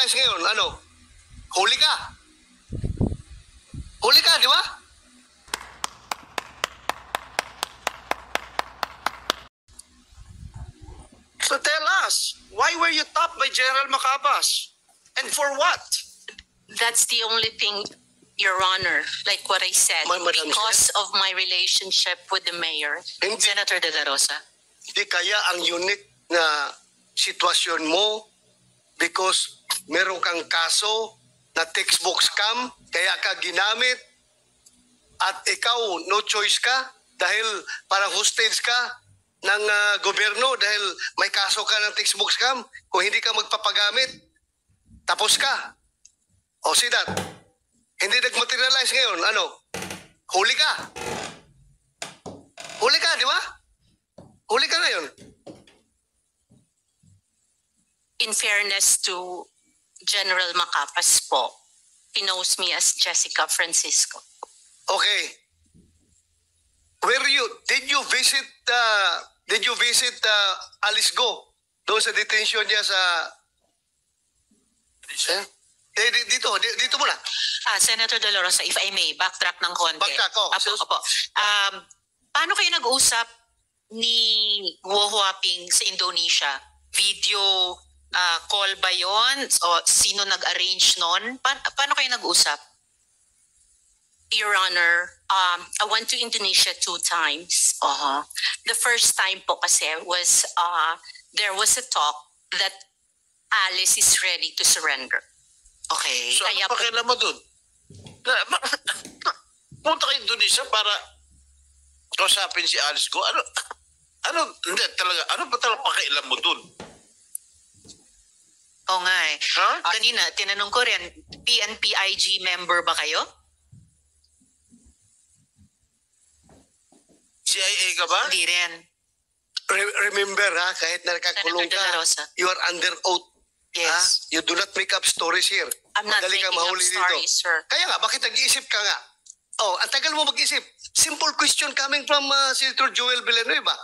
materialize ngayon, ano? Huli ka. Huli ka, di ba? So tell us, why were you topped by General Macapas? And for what? That's the only thing, Your Honor, like what I said, Madam because of my relationship with the mayor. Senator De La Rosa. Di kaya ang unique na sitwasyon mo because meron kang kaso na textbook scam, kaya ka ginamit at ikaw no choice ka dahil parang hostage ka ng gobyerno dahil may kaso ka ng textbook scam. Kung hindi ka magpapagamit, tapos ka. O see that? Hindi nag-materialize ngayon. Ano? Huli ka. Huli ka, di ba? Huli ka ngayon. In fairness to General Macapas po, he knows me as Jessica Francisco. Okay. Did you visit Alice Go doon sa detention niya sa dito muna. Senator De La Rosa, if I may, backtrack ng konti. Backtrack, oh. Opo. Paano kayo nag-uusap ni Guo Huaping sa Indonesia? Video call ba yun? O sino nag-arrange nun? Paano kayo nag-usap? Your Honor, I went to Indonesia 2 times. The first time po kasi was there was a talk that Alice is ready to surrender. Okay. So ano pakialam mo dun? Punta ka Indonesia para kausapin si Alice Go. Hindi talaga, ano ba talaga pakialam mo dun? Oo nga eh. Huh? Kanina, tinanong ko rin, PNP-IG member ba kayo? CIA ka ba? Hindi rin. Remember ha, kahit nakakulong Senator De La ka, Rosa. you are under oath. Yes. Ha? You do not make up stories here. I'm not Madali ka making up mahuli stories, dito. sir. Kaya nga, bakit nag-iisip ka nga? Oh, ang tagal mo mag-isip. Simple question coming from Senator Joel Villanueva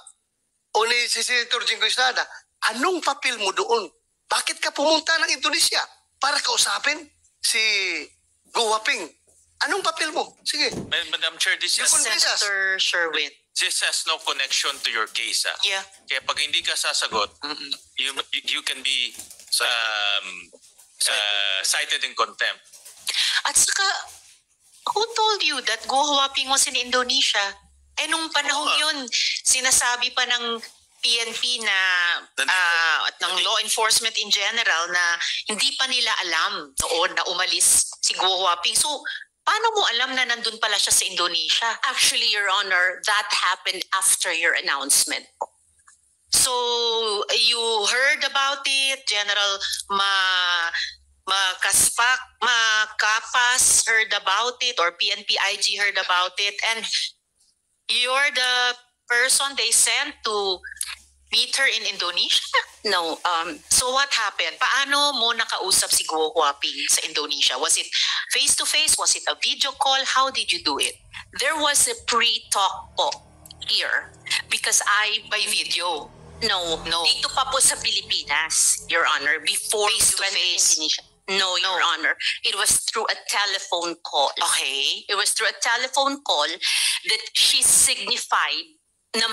o ni si Senator Jingo Estrada. Anong papel mo doon? Bakit ka pumunta ng Indonesia para kausapin si Guo Huaping? Anong papel mo? Sige. Madam Chair, this Senator Sherwin. has no connection to your case. Yeah. Kaya pag hindi ka sasagot, you can be cited in contempt. At saka, who told you that Guo Huaping was in Indonesia? Eh nung panahon yun, sinasabi pa ng PNP na at ng law enforcement in general na hindi pa nila alam noon na umalis si Guo Huaping. So, paano mo alam na nandun pala siya sa Indonesia? Actually, Your Honor, that happened after your announcement. So, you heard about it, General Macapas heard about it, or PNP-IG heard about it, and you're the person they sent to meet her in Indonesia? No, So what happened? Paano mo nakausap si Guo Huaping sa Indonesia? Was it face-to-face? Was it a video call? How did you do it? there was a pre-talk po here because By video? No. Dito pa po sa Pilipinas, Your Honor, before we went to Face-to-face? Indonesia. No, Your Honor. It was through a telephone call. Okay. It was through a telephone call that she signified na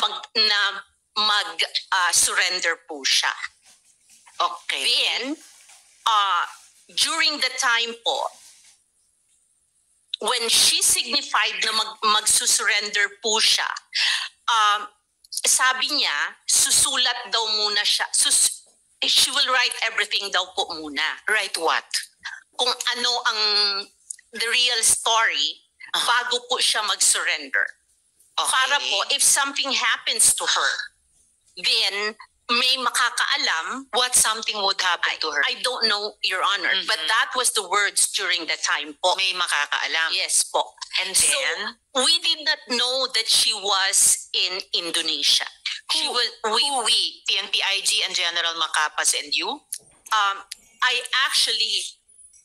mag-surrender po siya. Okay. Then, during the time po, when she signified na magsusurrender po siya, sabi niya, susulat daw muna siya. She will write everything daw po muna. Right what? Kung ano ang the real story bago po siya mag-surrender. Okay. Para po, if something happens to her, then may makakaalam. What something would happen to her? I don't know, Your Honor, but that was the words during the time po. May makakaalam. Yes po. And So, then? we did not know that she was in Indonesia. We, PNP-IG and General Macapas and you? I actually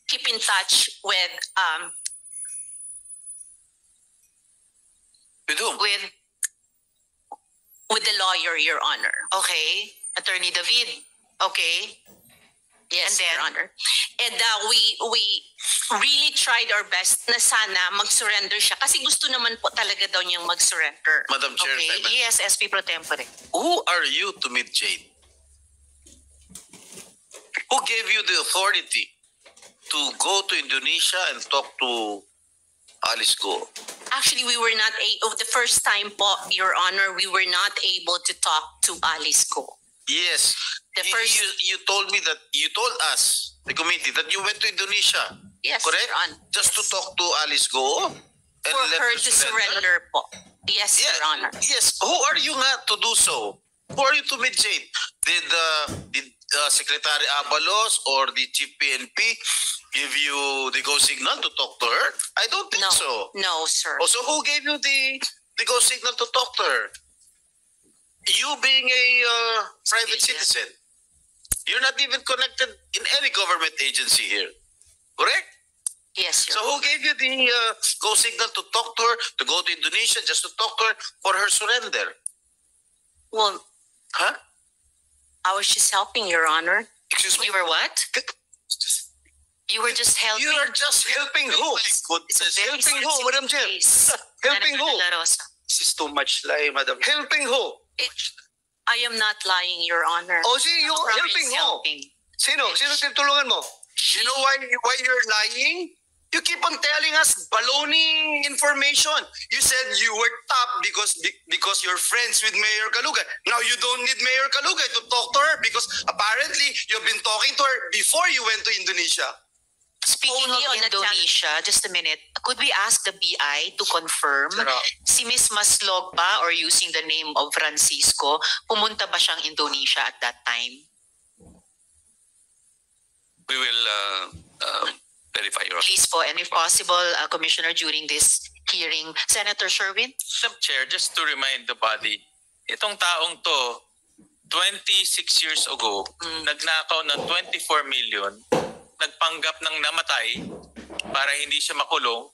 keep in touch with With whom? with the lawyer, Your Honor. Okay. Attorney David. Okay. Yes, And then? Your Honor. And we really tried our best na sana mag-surrender siya kasi gusto naman po talaga daw niyang mag-surrender. Madam Chair, Okay, if I may. yes, SP Pro Tempore. Who are you to meet Jane? Who gave you the authority to go to Indonesia and talk to Alice Go? Actually, we were not the first time po, Your Honor, we were not able to talk to Alice Go. Yes. The first- You told me that, you told us, the committee, that you went to Indonesia. Yes, Correct? Your Honor. Just to Yes. talk to Alice Go? And For let her to surrender po. Yes, Yeah, Your Honor. yes. Who are you nga to do so? Who are you to meet Jane? Did Secretary Abalos or the Chief PNP give you the go signal to talk to her? I don't think No, so. no, sir. Also, who gave you the go signal to talk to her? You being a private citizen. You're not even connected in any government agency here. Correct? Yes, Your So who gave you the go signal to talk to her, to go to Indonesia just to talk to her for her surrender? Well, Huh? I was just helping, Your Honor. Excuse me? You were what? You were just helping. You are just helping who? It's a very Helping who, sensitive Madam Chair? case. Helping Senator who? De La Rosa. This is too much lie, Madam. Helping who? I am not lying, Your Honor. O si you Promise helping who? helping. Sino? Sino tinutulungan mo? You know why you're lying? You keep on telling us baloney information. You said you were top because you're friends with Mayor Kalugay. Now you don't need Mayor Kalugay to talk to her because apparently you've been talking to her before you went to Indonesia. Speaking Only on of the Indonesia, just a minute, could we ask the BI to confirm Sarap. si Miss Maslog ba, or using the name of Francisco, pumunta ba siyang Indonesia at that time? We will verify your Please po, and if possible, Commissioner, during this hearing, Senator Sherwin? Madam Chair, just to remind the body, itong taong to, 26 years ago, nagnakaw ng 24 million, nagpanggap ng namatay para hindi siya makulong,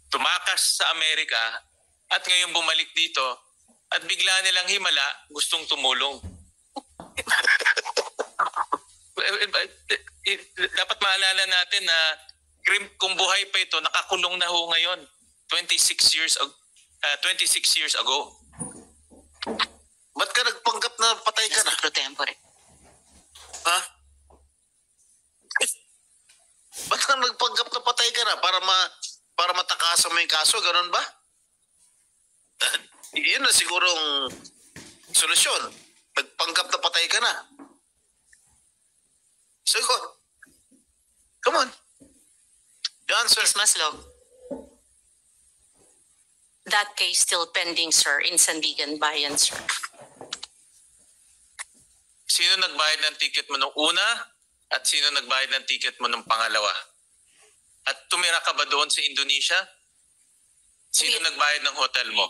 tumakas sa Amerika, at ngayon bumalik dito, at bigla nilang himala, gustong tumulong. Dapat maalala natin na kung buhay pa ito, nakakulong na ho ngayon, 26 years ago. Ba't ka nagpanggap na patay ka na? SP Pro Tempore. Ha? Ba't ka nagpanggap na patay ka na? Para matakasan mo yung kaso, ganun ba? Yun na sigurong solusyon. Nagpanggap na patay ka na. So, come on. The answer. Miss Maslog? That case still pending, sir, in Sandigan Bayan, sir. Sino nagbayad ng ticket mo nung una at sino nagbayad ng ticket mo nung pangalawa? At tumira ka ba doon sa Indonesia? Sino nagbayad ng hotel mo?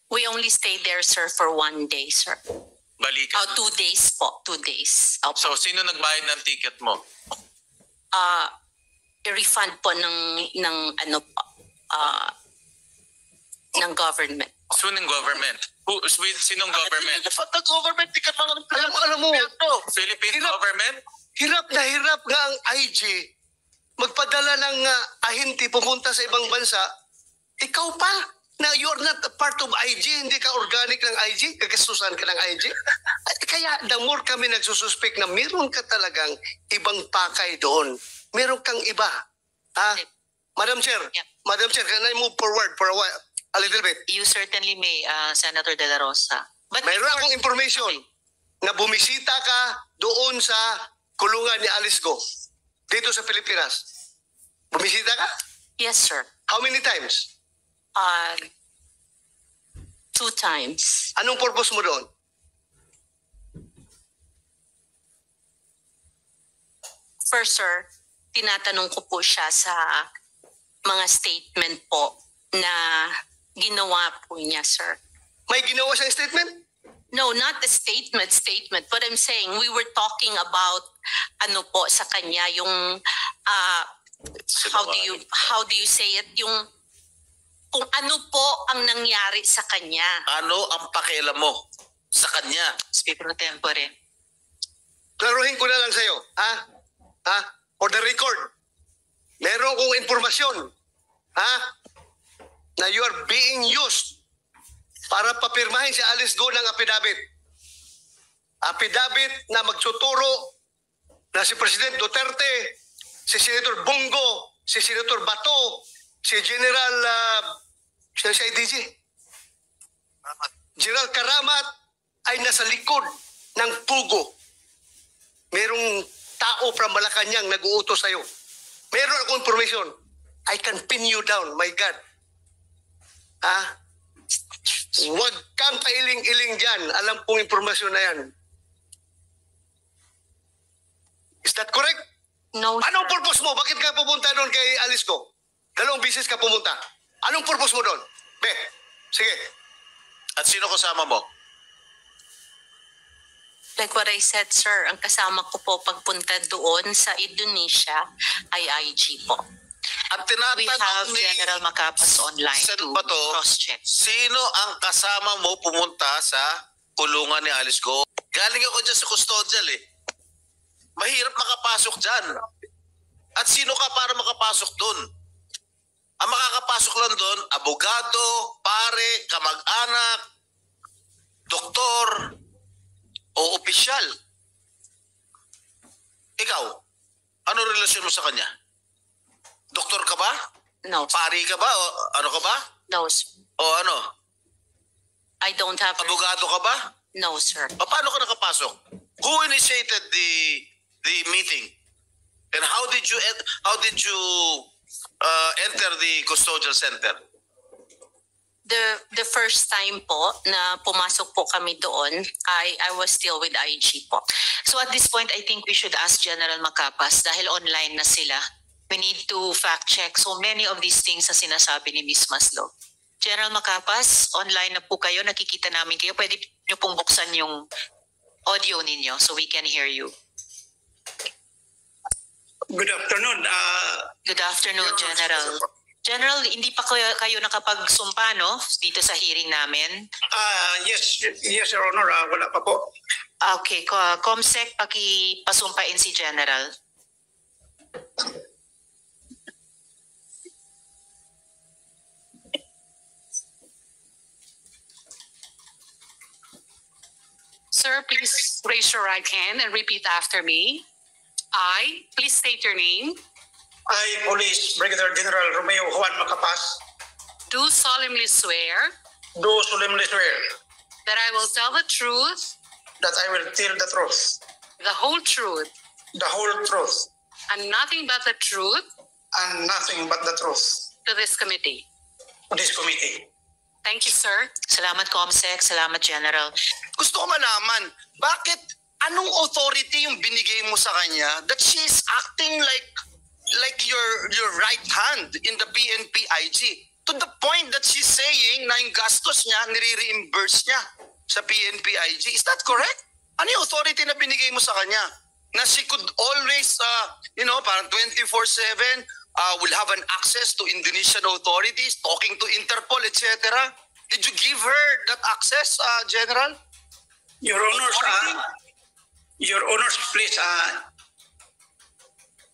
We only stayed there, sir, for 1 day, sir. Balikan. 2 days po, 2 days. Opo. So, sino nagbayad ng ticket mo? I-refund po ng ano po, ng government. Sinong government? Sinong government? The government, di ka lang Alam mo, Philippine Hirap. government? hirap na hirap nga ang IG magpadala ng ahente pumunta sa ibang bansa. Ikaw pa, na you're not a part of IG, hindi ka organic ng IG, kagasusan ka ng IG. Kaya the more kami nagsususpek na meron ka talagang ibang pakay doon. Meron kang iba. Ha? Madam Chair, Yep. Madam Chair, can I move forward for a while? A little bit. You certainly may, Senator De La Rosa. But Mayroon before- akong information na bumisita ka doon sa kulungan ni Alice Go dito sa Pilipinas. Bumisita ka? Yes, sir. How many times? 2 times. Anong purpose mo doon? First, sir, tinatanong ko po siya sa mga statement po na ginawa po niya, sir. May ginawa siyang statement? No, not the statement, but I'm saying we were talking about ano po sa kanya yung how do you say it, yung kung ano po ang nangyari sa kanya. Ano ang pakialam mo sa kanya? SP Pro Tempore. klaruhin ko na lang sa'yo, ha? Ha? For the record, meron kong informasyon, ha? Na you are being used para papirmahin si Alice Go ng affidavit. Affidavit na magtuturo na si President Duterte, si Senator Bongo, si Senator Bato, si General si IDG, General Karamat ay nasa likod ng pugo. Merong tao from Malacanang nag-uutos sa'yo. Meron akong information. I can pin you down, my God. Ha? Huwag kang pailing-iling dyan. Alam kong informasyon na yan. Is that correct? No, Anong sir. purpose mo? Bakit ka pupunta doon kay Alice Go? Dalawang bisis ka pumunta. Anong purpose mo doon? Be, sige. At sino kasama mo? Like what I said, sir, ang kasama ko po pagpunta doon sa Indonesia ay IG po. At We have tinatanong ni General Macapas online Sen. to Bato, cross-check. sino ang kasama mo pumunta sa kulungan ni Alice Go? Galing ako dyan sa custodial eh. Mahirap makapasok dyan. At sino ka para makapasok doon? Ang makakapasok lang doon, abogado, pare, kamag-anak, doktor, o opisyal. Ikaw, ano relasyon mo sa kanya? Doktor ka ba? No, Pari ka ba? O ano ka ba? no, sir. O ano? I don't have. Abogado ka ba? No, sir. O paano ka nakapasok? Who initiated the meeting? And how did you enter the custodial center? The first time po na pumasok po kami doon, I was still with IG po. So at this point, I think we should ask General Macapas dahil online na sila. We need to fact-check so many of these things na sinasabi ni Ms. Maslog. General Macapas, online na po kayo, nakikita namin kayo. Pwede niyo pong buksan yung audio ninyo so we can hear you. Good afternoon. Good afternoon, General. General, hindi pa kayo nakapagsumpa, no? Dito sa hearing namin. Yes, Your Honor. Wala pa po. Okay, Comsec, pakipasumpain si General. Sir, please raise your right hand and repeat after me. I, please state your name, I, Police Brigadier General Romeo Juan Macapas, do solemnly swear do solemnly swear that I will tell the truth, that I will tell the truth, the whole truth, the whole truth, and nothing but the truth and nothing but the truth to this committee. to this committee. Thank you, sir. Salamat, Comsec. Salamat, General. Gusto ko malaman, bakit anong authority yung binigay mo sa kanya that she is acting like your right hand in the PNP IG to the point that she's saying na yung gastos niya nire-reimburse niya sa PNP IG. Is that correct? Ano yung authority na binigay mo sa kanya? Na she could always, parang 24/7 will have an access to Indonesian authorities, talking to Interpol, etc. Did you give her that access, General? Your Honors, please,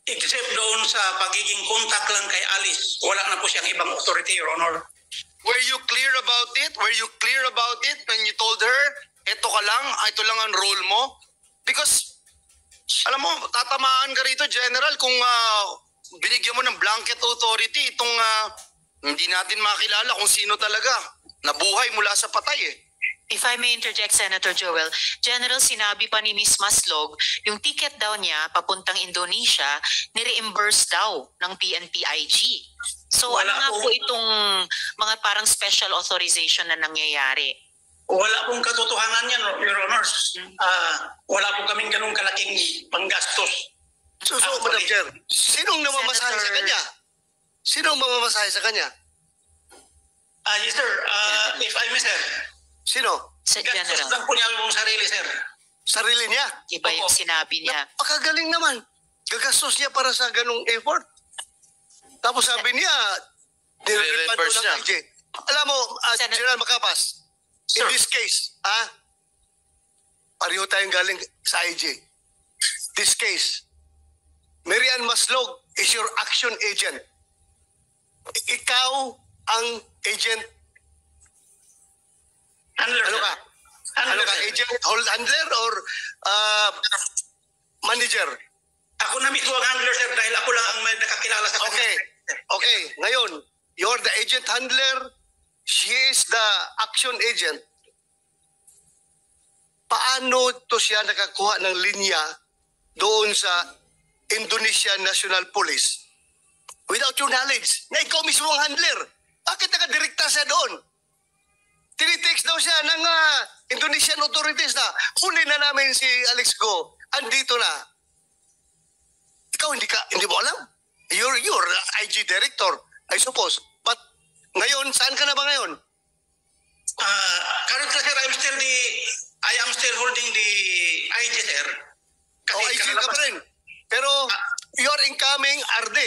except doon sa pagiging contact lang kay Alice, wala na po siyang ibang authority, Your Honor. Were you clear about it? Were you clear about it when you told her, ito ka lang, ito lang ang role mo? Because, alam mo, tatamaan ka rito, General, kung binigyan mo ng blanket authority, itong hindi natin makilala kung sino talaga. Nabuhay mula sa patay eh. If I may interject, Senator Joel, General, sinabi pa ni Ms. Maslog, yung ticket daw niya papuntang Indonesia, ni-reimburse daw ng PNP IG. So Wala ano nga po. po itong mga parang special authorization na nangyayari? Wala pong katotohanan yan, Your Honors. Wala po kaming ganung kalaking panggastos. So, Madam Chair, sinong namamasahe sa Senator- kanya? Sinong mamamasahe sa kanya? Yes, sir. If I may, sir. Sino? Sa Gastos General, lang po niya yung sarili, sir. Sarili niya. iba yung Opo. sinabi niya. Napakagaling naman. Gagastos niya para sa ganung effort. Tapos sabi niya, nire-refund Nire-reimburse ng niya. IG. Alam mo, Senator- General Macapas, in Sir. this case, pareho tayong galing sa IG. this case. Marian Maslog is your action agent. Ikaw ang agent. Handler, Ano sir. ka? Handler, Ano ka? sir. Agent, handler, or manager? Ako na mismo ang handler, sir, dahil ako lang ang may nakakilala sa kanya. Okay. Okay. Ngayon, you're the agent handler. She is the action agent. Paano to siya nakakuha ng linya doon sa Indonesian National Police without your knowledge na ikaw mismo ang handler? Bakit nakadirekta siya doon? Tinitext daw siya ng Indonesian authorities na huli na namin si Alex Go. Andito na. Ikaw hindi mo alam. You're IG director, I suppose. But ngayon, saan ka na ba ngayon? Currently, sir, I am still holding the IG, sir. O IG ka pa rin. Pero you're incoming RD.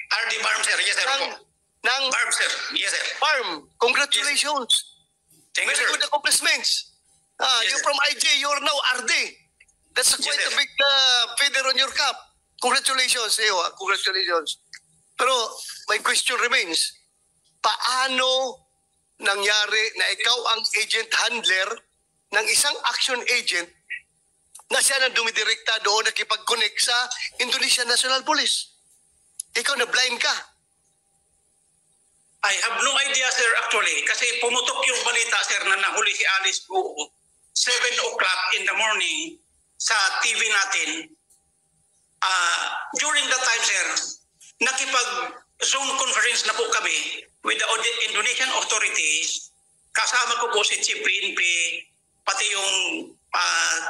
RD Farm, sir. Yes, sir. Ng Farm, sir. Yes, sir. farm. Congratulations. Thank you, Very sir. good accomplishments. Yes, You're sir. from IG, you're now RD. That's Yes, quite sir. a big feather on your cap. Congratulations, Ewa. Congratulations. Pero my question remains, paano nangyari na ikaw ang agent handler ng isang action agent na siya nang dumidirekta doon nakipag-connect sa Indonesian National Police? Ikaw na blind ka. I have no idea, sir, actually. Kasi pumutok yung balita, sir, na nahuli si Alice Go 7 o'clock in the morning sa TV natin. During that time, sir, nakipag-Zoom conference na po kami with the Indonesian authorities. Kasama ko po si Chief PNP, pati yung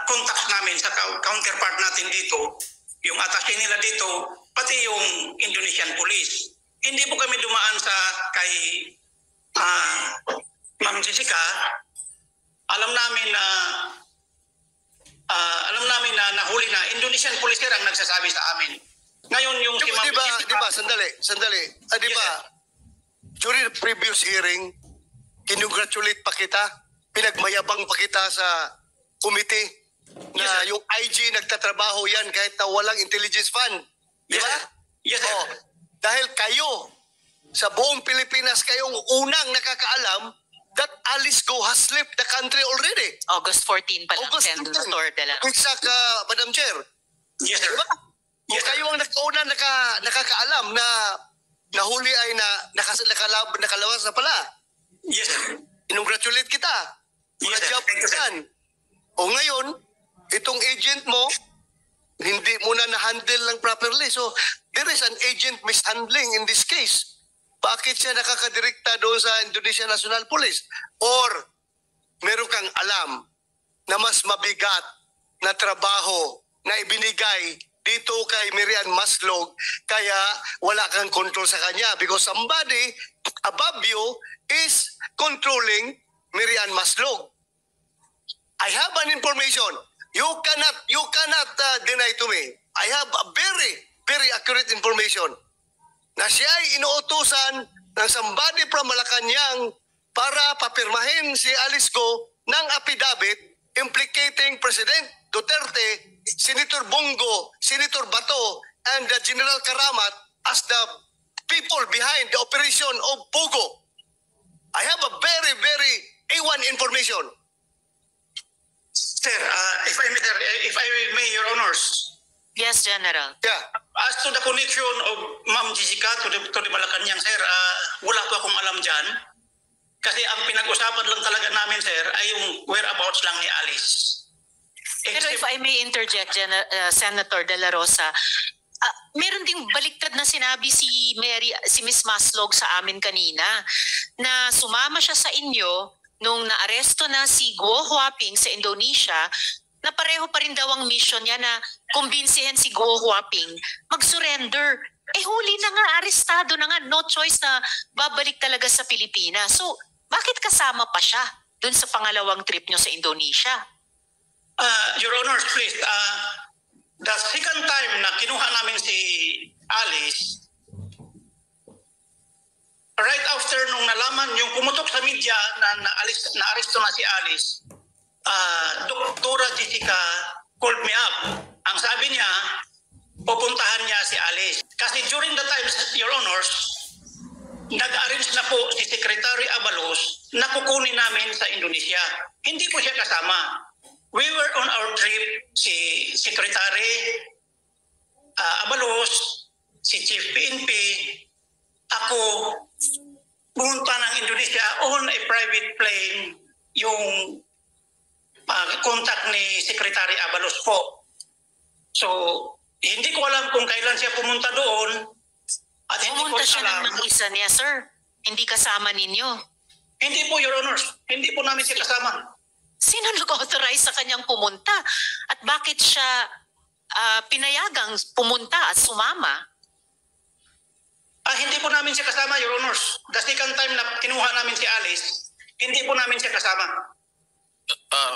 contacts namin sa counterpart natin dito, yung attaché nila dito, pati yung Indonesian police. Hindi po kami dumaan sa kay Ma'am Jessica. Alam namin na nahuli na Indonesian police ang nagsasabi sa amin. Ngayon yung si Ma'am Jessica. Di ba, sandali. Di ba, during the previous hearing, kinongratulate pa kita, pinagmayabang pa kita sa committee na Yes, sir. yung IG nagtatrabaho yan kahit na walang intelligence fund. Di Yes, ba? sir. Yes, sir. Oh, dahil kayo, sa buong Pilipinas, kayong unang nakakaalam that Alice Go has left the country already. August 14 pa lang, August 14. Senator De La Rosa. Exact, Madam Chair. Yes, sir. Diba? Yes, Kayo ang nakauna nakakaalam na nahuli ay nakalawas na pala. Yes, sir. Congratulate kita. Yes, sir. Job Thank you, sir. yan. O ngayon, itong agent mo, hindi mo na na-handle lang properly. So, there is an agent mishandling in this case. Bakit siya nakakadirekta doon sa Indonesian National Police? Or, meron kang alam na mas mabigat na trabaho na ibinigay dito kay Marian Maslog, kaya wala kang control sa kanya because somebody above you is controlling Marian Maslog. I have an information. You cannot deny to me. I have a very accurate information na siya ay inuutusan ng somebody from Malacanang para papirmahin si Alice Go ng affidavit implicating President Duterte, Senator Bongo, Senator Bato, and General Karamat as the people behind the operation of Pogo. I have a very A1 information. Sir, if I may, Your Honors, Yes, General. Yeah. as to the connection of Ma'am Jessica to the Malacanang, sir, wala po akong alam dyan. Kasi ang pinag-usapan lang talaga namin, sir, ay yung whereabouts lang ni Alice. Pero if I may interject, Senator De La Rosa, meron ding baliktad na sinabi si Miss Maslog sa amin kanina na sumama siya sa inyo nung naaresto na si Guo Huaping sa Indonesia, na pareho pa rin daw ang mission niya na kumbinsihin si Guo Huaping mag-surrender. Huli na nga, arestado na nga, no choice na babalik talaga sa Pilipinas. So, bakit kasama pa siya dun sa pangalawang trip niyo sa Indonesia? Your Honors, please, the second time na kinuha namin si Alice, right after nung nalaman, yung pumutok sa media na naaresto na si Alice, Dr. Jessica called me up ang sabi niya, pupuntahan niya si Alice. Kasi during the time, Your Honors, nag-arrange na po si Secretary Abalos na kukunin namin sa Indonesia. Hindi po siya kasama. We were on our trip, si Secretary Abalos, si Chief PNP, ako, pumunta ng Indonesia on a private plane, yung contact ni Secretary Abalos po. So, hindi ko alam kung kailan siya pumunta doon at hindi ko Pumunta siya alam. ng mag-isa niya, sir. Hindi kasama ninyo. Hindi po, Your Honors. Hindi po namin siya kasama. Sino nag-authorize sa kanyang pumunta? At bakit siya pinayagang pumunta at sumama? Hindi po namin siya kasama, Your Honors. The second time na kinuha namin si Alice, hindi po namin siya kasama.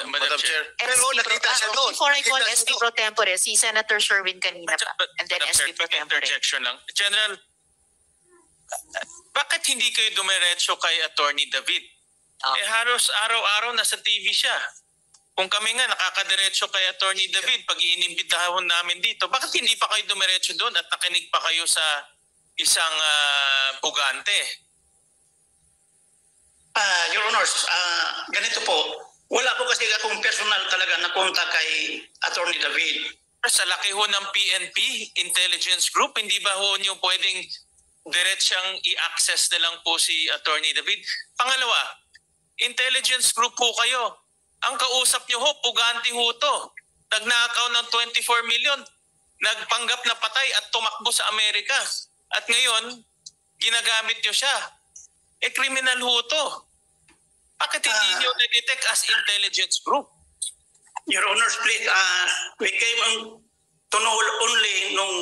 Madam Chair. Pero nakita siya doon. Before I call Nakita siya SP Pro Tempore, si Senator Sherwin kanina pa. And then Madam SP Chair, Pro quick Tempore. interjection lang. General, bakit hindi kayo dumiretso kay Attorney David? Halos araw-araw nasa TV siya. Kung kami nga nakakadiretso kay Attorney David pag iinimbitahon namin dito, bakit hindi pa kayo dumiretso doon at nakinig pa kayo sa isang bugante? Your Honors, ganito po. Wala po kasi akong personal talaga na kontak kay Attorney David. Sa laki ho ng PNP, Intelligence Group, hindi ba ho niyo pwedeng diretsang i-access na lang po si Attorney David? Pangalawa, Intelligence Group po kayo. Ang kausap niyo ho, pugante ho to. Nagnakaw ng 24 million. Nagpanggap na patay at tumakbo sa Amerika. At ngayon, ginagamit niyo siya. Criminal ho to. Bakit hindi niyo na-detect as Intelligence Group? Your Honors, please, we came to know only nung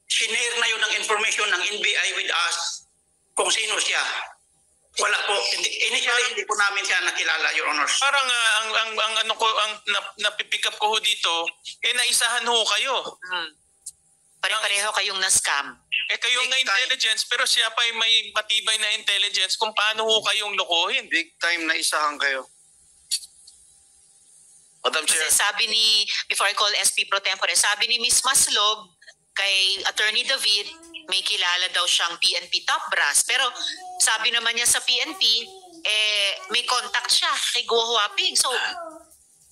sinare na yun ng information ng NBI with us kung sino siya. Wala po. Initially, hindi po namin siya nakilala, Your Honors. Parang ang napipick up ko ho dito, naisahan ho kayo. Pare-pareho kayong na-scam. Kayong na intelligence, pero siya pa may matibay na intelligence kung paano ho kayong lokohin. Big time na isahan kayo. Madam Chair. Kasi sabi ni, before I call SP Pro Tempore, sabi ni Ms. Maslog kay Attorney David, may kilala daw siyang PNP top brass. Pero sabi naman niya sa PNP, may contact siya kay Guo Huaping. So,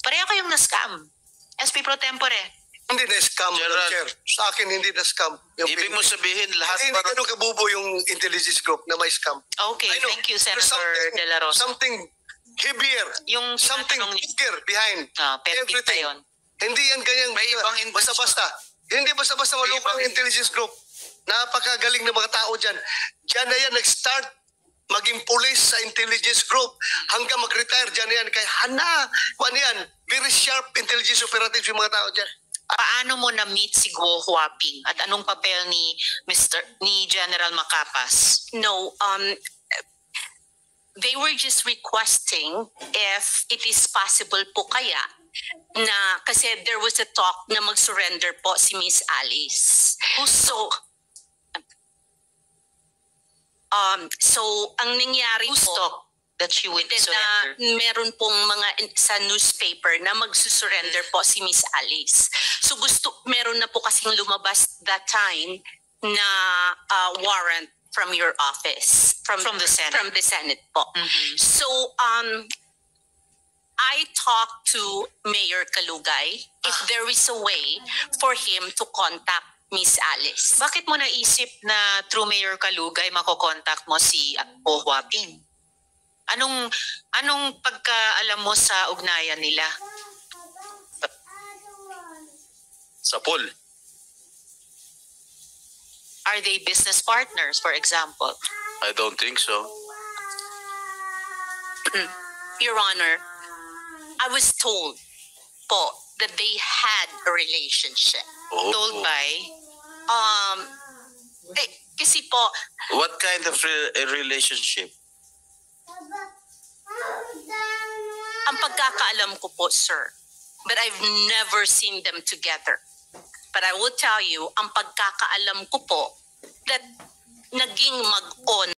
pareho kayong na-scam. SP Pro Tempore. Hindi na-scam, Madam Chair. Sa akin, hindi na-scam. Ibig mo sabihin lahat Hindi ganun kabubo yung intelligence group na may scam. Okay, I know. thank you, There's Senator De La Rosa. something heavier, Yung something tinatanong niyo- bigger behind perfect pa everything. yun. Hindi yan ganyang May ibang intention. basta-basta. Hindi basta-basta malupang intelligence group. Napakagaling na mga tao dyan. Diyan na yan nag-start maging police sa intelligence group hanggang mag-retire dyan na yan. Kaya kung yan, very sharp intelligence operative yung mga tao dyan. Paano mo na-meet si Guo Huaping at anong papel ni General Macapas? No, they were just requesting if it is possible po kaya na kasi there was a talk na mag-surrender po si Miss Alice. So ang nangyari Who's po, talk that she would na surrender? meron pong mga sa newspaper na magsusurrender po si Miss Alice. So meron na po kasing lumabas that time na warrant from your office. From the Senate. From the Senate po. Mhm. So, I talked to Mayor Kalugay if there is a way for him to contact Miss Alice. Bakit mo naisip na through Mayor Kalugay makokontakt mo si Guo Huaping? Anong pagkaalam mo sa ugnayan nila? Sa pool. Are they business partners, for example? I don't think so. Your Honor, I was told po that they had a relationship. Told by? Kasi po, What kind of relationship? ang pagkakaalam ko po, sir, but I've never seen them together. But I will tell you, ang pagkakaalam ko po, that naging mag-on